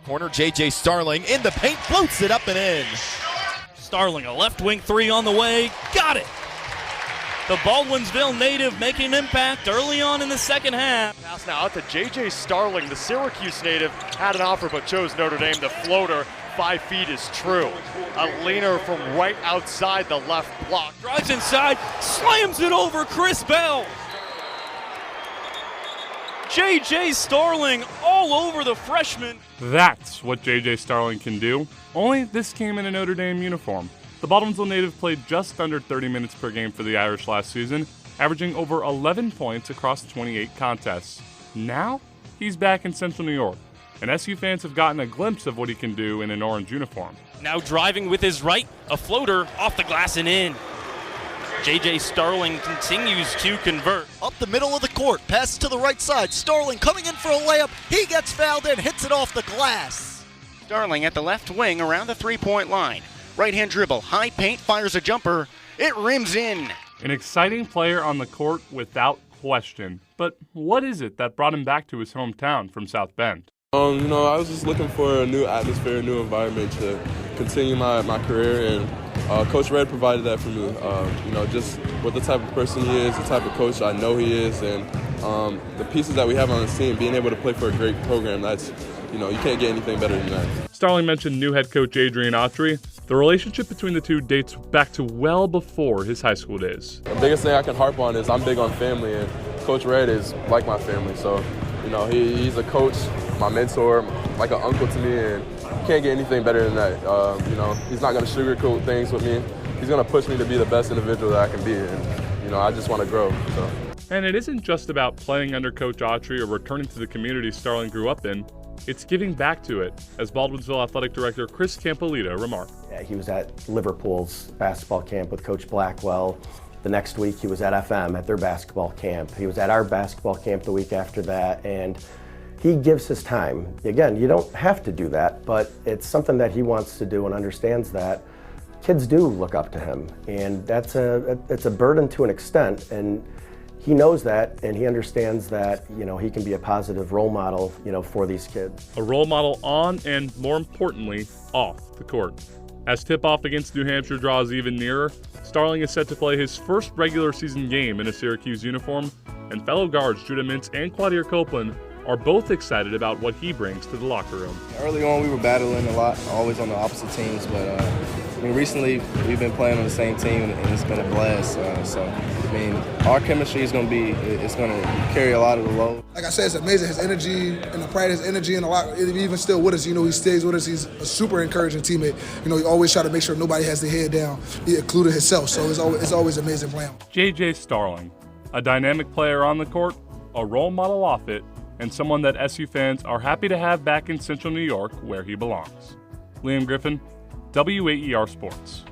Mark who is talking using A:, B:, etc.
A: Corner, JJ Starling in the paint, floats it up and in.
B: Starling, a left wing three on the way, got it! The Baldwinsville native making an impact early on in the second half.
C: Pass now out to JJ Starling, the Syracuse native, had an offer but chose Notre Dame. The floater, 5 feet is true. A leaner from right outside the left block.
B: Drives inside, slams it over Chris Bell. JJ Starling all over the freshman.
D: That's what JJ Starling can do, only this came in a Notre Dame uniform. The Baldwinsville native played just under 30 minutes per game for the Irish last season, averaging over 11 points across 28 contests. Now, he's back in Central New York, and SU fans have gotten a glimpse of what he can do in an orange uniform.
B: Now driving with his right, a floater off the glass and in. JJ Starling continues to convert.
E: Up the middle of the court, pass to the right side. Starling coming in for a layup. He gets fouled and hits it off the glass.
F: Starling at the left wing around the three-point line. Right-hand dribble, high paint, fires a jumper. It rims in.
D: An exciting player on the court without question. But what is it that brought him back to his hometown from South Bend?
G: I was just looking for a new atmosphere, a new environment to continue my career, and Coach Red provided that for me. Just with the type of person he is, the type of coach I know he is, and the pieces that we have on the team, being able to play for a great program, that's, you can't get anything better than that.
D: Starling mentioned new head coach Adrian Autry. The relationship between the two dates back to well before his high school days.
G: The biggest thing I can harp on is I'm big on family, and Coach Red is like my family. So, he's a coach, my mentor, like an uncle to me, and you can't get anything better than that. He's not going to sugarcoat things with me. He's going to push me to be the best individual that I can be, and I just want to grow. So.
D: And it isn't just about playing under Coach Autry or returning to the community Starling grew up in. It's giving back to it, as Baldwinsville Athletic Director Chris Campolita remarked.
H: Yeah, he was at Liverpool's basketball camp with Coach Blackwell. The next week he was at FM at their basketball camp. He was at our basketball camp the week after that, and he gives his time. Again, you don't have to do that, but it's something that he wants to do and understands that kids do look up to him, and it's a burden to an extent, and he knows that, and he understands that, he can be a positive role model, for these kids.
D: A role model on and, more importantly, off the court. As tip-off against New Hampshire draws even nearer, Starling is set to play his first regular season game in a Syracuse uniform, and fellow guards Judah Mintz and Claudia Copeland are both excited about what he brings to the locker room.
I: Early on, we were battling a lot, always on the opposite teams, but recently we've been playing on the same team, and it's been a blast. Our chemistry is going to carry a lot of the load.
J: Like I said, it's amazing, his energy and the pride, his energy, and a lot. Even still with us, he stays with us. He's a super encouraging teammate. He always try to make sure nobody has their head down, including himself. So it's always amazing playing.
D: JJ Starling, a dynamic player on the court, a role model off it, and someone that SU fans are happy to have back in Central New York where he belongs. Liam Griffin, WAER Sports.